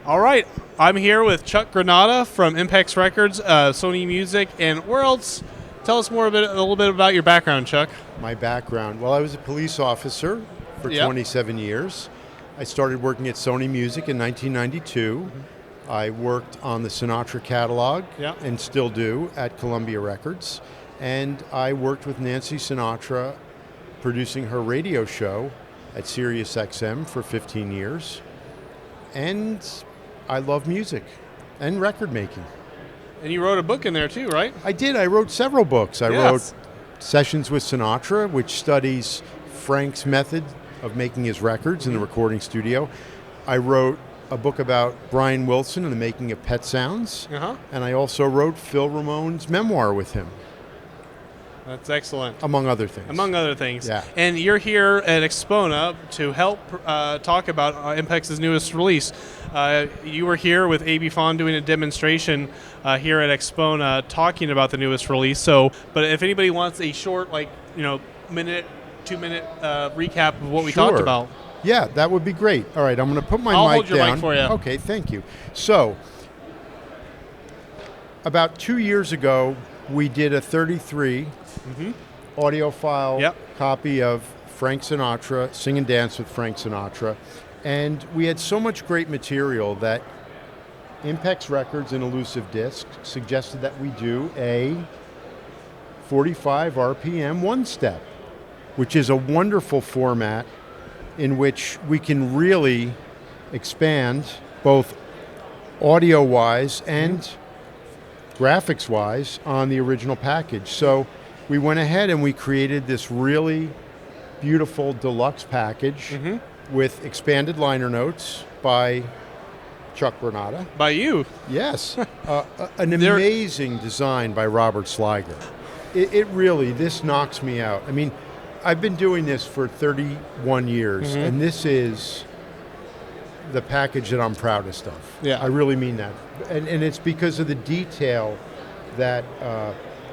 All right, I'm here with Chuck Granata from Impex Records, Sony Music, and where else? Tell us a little bit about your background, Chuck. My background, well, I was a police officer for 27 years. I started working at Sony Music in 1992. I worked on the Sinatra catalog and still do at Columbia Records. And I worked with Nancy Sinatra producing her radio show at Sirius XM for 15 years. And I love music and record making. And you wrote a book in there too, right? I did. I wrote several books. I wrote Sessions with Sinatra, which studies Frank's method of making his records in the recording studio. I wrote a book about Brian Wilson and the making of Pet Sounds. And I also wrote Phil Ramone's memoir with him. That's excellent. Among other things. Yeah. And you're here at Axpona to help talk about Impex's newest release. You were here with Abey Fonn doing a demonstration here at Axpona talking about the newest release. But if anybody wants a short, minute, 2-minute recap of what we talked about. Yeah, that would be great. All right, I'm going to put my mic down. I'll hold your mic for you. Okay, thank you. So, about 2 years ago, we did a 33 audiophile copy of Frank Sinatra, Sing and Dance with Frank Sinatra. And we had so much great material that Impex Records and Elusive Disc suggested that we do a 45 RPM one-step, which is a wonderful format in which we can really expand both audio-wise and graphics-wise on the original package. So we went ahead and we created this really beautiful deluxe package with expanded liner notes by Chuck Granata. By you? Yes. An amazing design by Robert Sliger. It really, this knocks me out. I mean, I've been doing this for 31 years, and this is the package that I'm proudest of. Yeah. I really mean that. And it's because of the detail that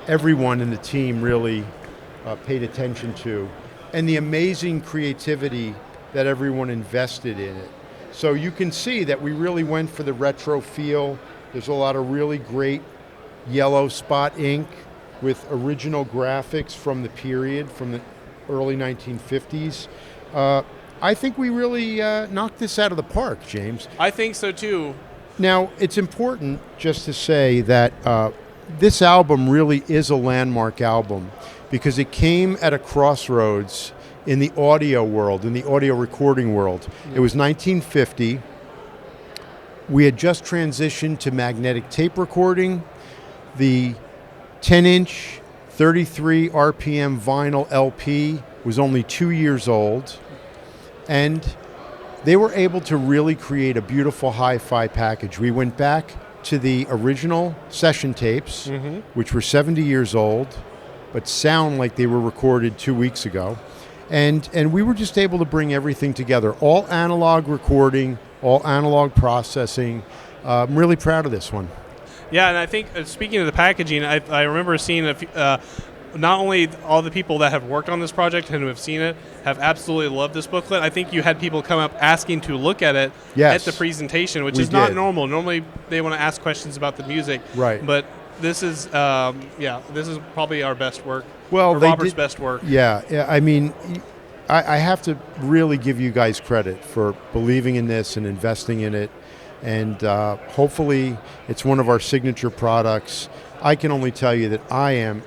everyone in the team really paid attention to, and the amazing creativity that everyone invested in it. So you can see that we really went for the retro feel. There's a lot of really great yellow spot ink with original graphics from the period, from the early 1950s. I think we really knocked this out of the park, James. I think so too. Now, it's important just to say that this album really is a landmark album because it came at a crossroads in the audio world, in the audio recording world. It was 1950. We had just transitioned to magnetic tape recording. The 10-inch, 33 RPM vinyl LP was only 2 years old. And they were able to really create a beautiful hi-fi package. We went back to the original session tapes, which were 70 years old, but sound like they were recorded 2 weeks ago. And we were just able to bring everything together. All analog recording, all analog processing. I'm really proud of this one. Yeah, and I think, speaking of the packaging, I remember seeing not only all the people that have worked on this project and who have seen it have absolutely loved this booklet. I think you had people come up asking to look at it at the presentation, which is not normal. Normally, they want to ask questions about the music. Right. But this is, this is probably our best work. Well, Robert's best work. Yeah. I mean, I have to really give you guys credit for believing in this and investing in it. And hopefully, it's one of our signature products. I can only tell you that I am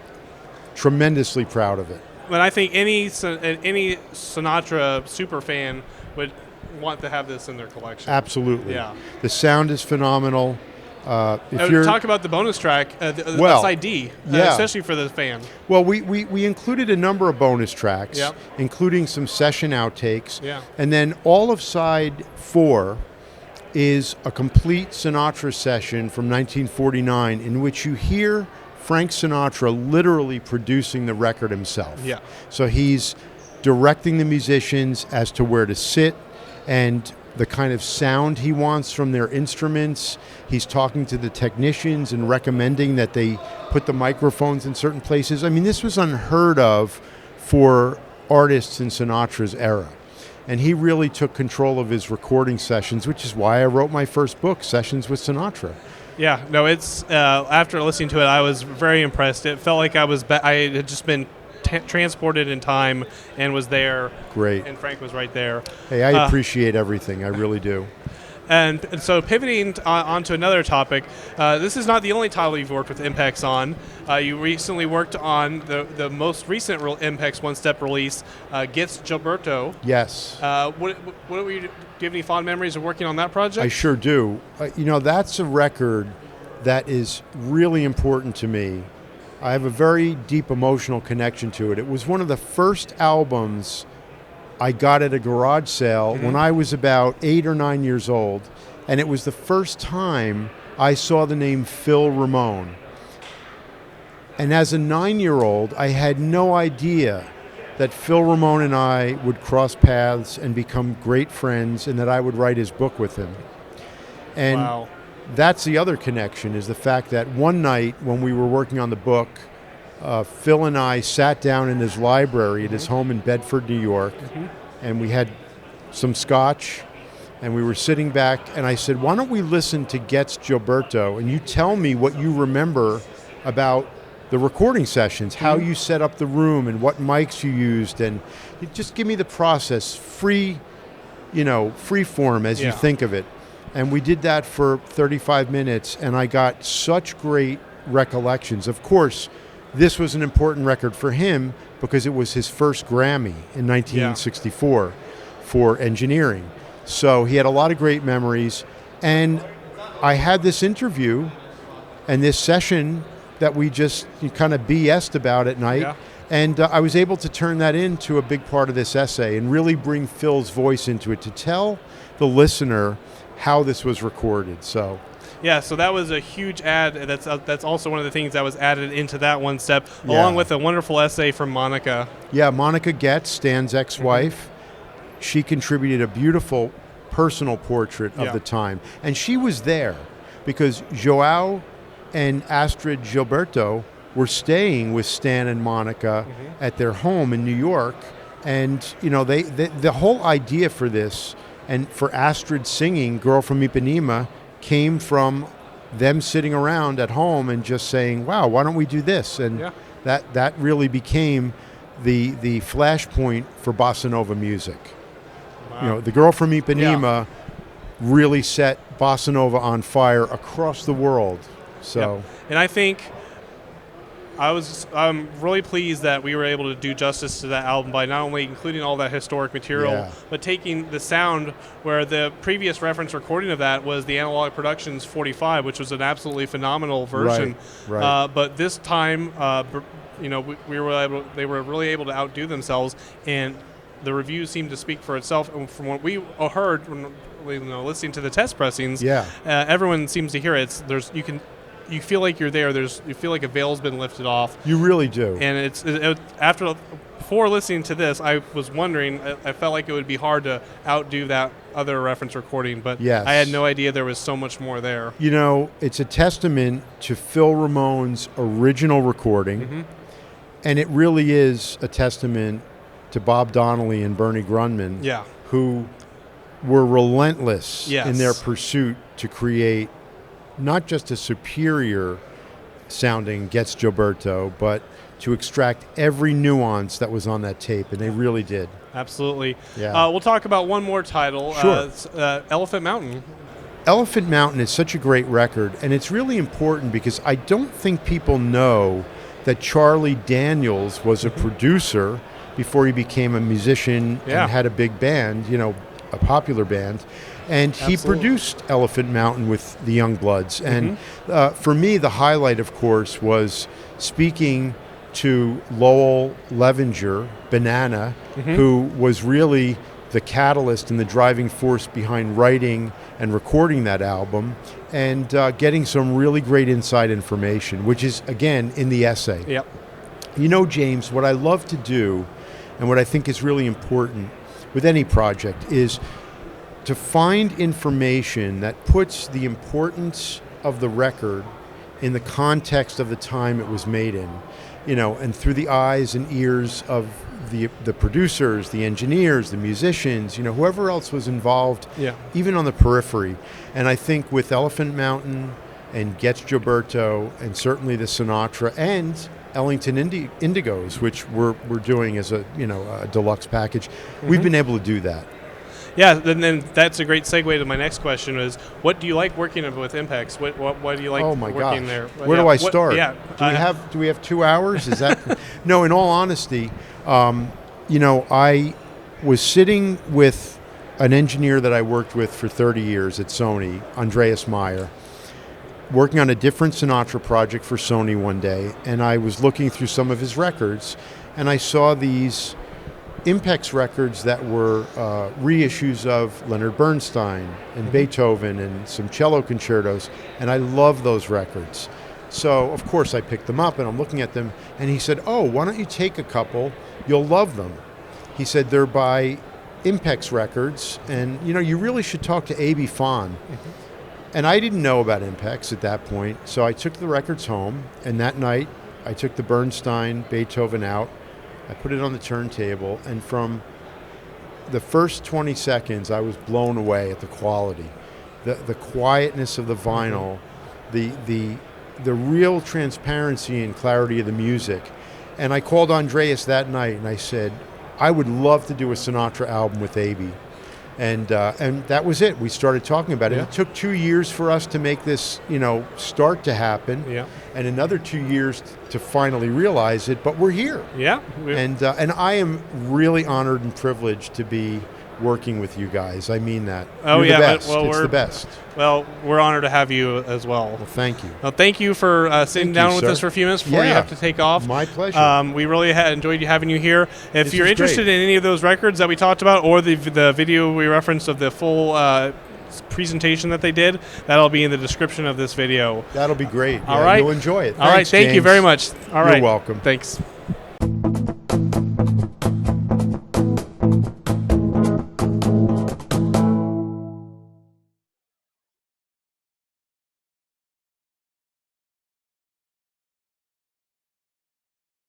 tremendously proud of it. But I think any Sinatra super fan would want to have this in their collection. Absolutely. Yeah. The sound is phenomenal. Talk about the bonus track, the side D, especially for the fan. Well, we included a number of bonus tracks, including some session outtakes. Yeah. And then all of side 4 is a complete Sinatra session from 1949 in which you hear Frank Sinatra literally producing the record himself. Yeah. So he's directing the musicians as to where to sit and the kind of sound he wants from their instruments. He's talking to the technicians and recommending that they put the microphones in certain places. I mean, this was unheard of for artists in Sinatra's era. And he really took control of his recording sessions, which is why I wrote my first book, Sessions with Sinatra. Yeah, no, it's after listening to it, I was very impressed. It felt like I had just been transported in time and was there. Great. And Frank was right there. Hey, I appreciate everything. I really do. And so pivoting onto another topic, this is not the only title you've worked with Impex on. You recently worked on the most recent Impex one-step release, Getz Gilberto. Yes. Do you have any fond memories of working on that project? I sure do. That's a record that is really important to me. I have a very deep emotional connection to it. It was one of the first albums I got at a garage sale when I was about 8 or 9 years old, and it was the first time I saw the name Phil Ramone. And as a 9-year-old, I had no idea that Phil Ramone and I would cross paths and become great friends, and that I would write his book with him. And wow. That's the other connection, is the fact that one night when we were working on the book, Phil and I sat down in his library at his home in Bedford, New York, and we had some scotch, and we were sitting back, and I said, why don't we listen to Getz Gilberto, and you tell me what you remember about the recording sessions, how you set up the room and what mics you used, and you just give me the process, free form as you think of it. And we did that for 35 minutes, and I got such great recollections. Of course, this was an important record for him because it was his first Grammy in 1964 for engineering. So he had a lot of great memories. And I had this interview and this session that we just kind of BS'd about at night. Yeah. And I was able to turn that into a big part of this essay and really bring Phil's voice into it to tell the listener how this was recorded. So that was a huge add. That's also one of the things that was added into that one step, along with a wonderful essay from Monica. Yeah, Monica Getz, Stan's ex-wife. She contributed a beautiful personal portrait of the time. And she was there because Joao and Astrid Gilberto were staying with Stan and Monica at their home in New York. And, the whole idea for this, and for Astrid singing Girl from Ipanema, came from them sitting around at home and just saying, wow, why don't we do this? And that really became the flashpoint for bossa nova music. Wow. The Girl from Ipanema really set bossa nova on fire across the world. So, and I think I'm really pleased that we were able to do justice to that album by not only including all that historic material, but taking the sound where the previous reference recording of that was the Analog Productions 45, which was an absolutely phenomenal version. Right. But this time, they were really able to outdo themselves, and the reviews seemed to speak for itself. And from what we heard when listening to the test pressings, everyone seems to hear it. You feel like you're there. You feel like a veil's been lifted off. You really do. And before listening to this, I was wondering. I felt like it would be hard to outdo that other reference recording, but I had no idea there was so much more there. It's a testament to Phil Ramone's original recording, and it really is a testament to Bob Donnelly and Bernie Grundman, who were relentless in their pursuit to create not just a superior sounding Getz Gilberto, but to extract every nuance that was on that tape, and they really did. Absolutely. Yeah. We'll talk about one more title, Sure. Elephant Mountain. Elephant Mountain is such a great record, and it's really important because I don't think people know that Charlie Daniels was a producer before he became a musician and had a big band, a popular band. And he produced Elephant Mountain with the Youngbloods. And for me, the highlight, of course, was speaking to Lowell Levenger, Banana, who was really the catalyst and the driving force behind writing and recording that album, and getting some really great inside information, which is, again, in the essay. Yep. James, what I love to do, and what I think is really important with any project, is to find information that puts the importance of the record in the context of the time it was made in, and through the eyes and ears of the producers, the engineers, the musicians, whoever else was involved, Yeah. even on the periphery. And I think with Elephant Mountain and Getz Gilberto and certainly the Sinatra and Ellington Indigos, which we're doing as a deluxe package, we've been able to do that. Yeah, then that's a great segue to my next question: is what do you like working with Impex? What do you like working there? Where do I start? Yeah, Do we have 2 hours? Is that no? In all honesty, I was sitting with an engineer that I worked with for 30 years at Sony, Andreas Meyer, working on a different Sinatra project for Sony one day, and I was looking through some of his records, and I saw these Impex records that were reissues of Leonard Bernstein and Beethoven and some cello concertos, and I love those records. So, of course, I picked them up, and I'm looking at them, and he said, "Oh, why don't you take a couple? You'll love them." He said, "They're by Impex Records, and, you really should talk to Abey Fonn." And I didn't know about Impex at that point, so I took the records home, and that night I took the Bernstein, Beethoven out, I put it on the turntable, and from the first 20 seconds, I was blown away at the quality, the quietness of the vinyl, the real transparency and clarity of the music. And I called Andreas that night, and I said, I would love to do a Sinatra album with Abey. And that was it. We started talking about it. Yeah. It took 2 years for us to make this, start to happen, Yeah. and another 2 years to finally realize it. But we're here. Yeah. And I am really honored and privileged to be working with you guys. I mean that. Oh, You're yeah, the best. well, It's we're- the best. Well, we're honored to have you as well. Well, thank you. Well, thank you for sitting Thank down you, with sir. us for a few minutes before you Yeah. have to take off. My pleasure. We really enjoyed having you here. If This you're was interested great. in any of those records that we talked about, or the video we referenced of the full presentation that they did, that'll be in the description of this video. That'll be great. All Yeah, right. You'll enjoy it. All right. Thanks, Thank you James. very much. All You're right. welcome. Thanks.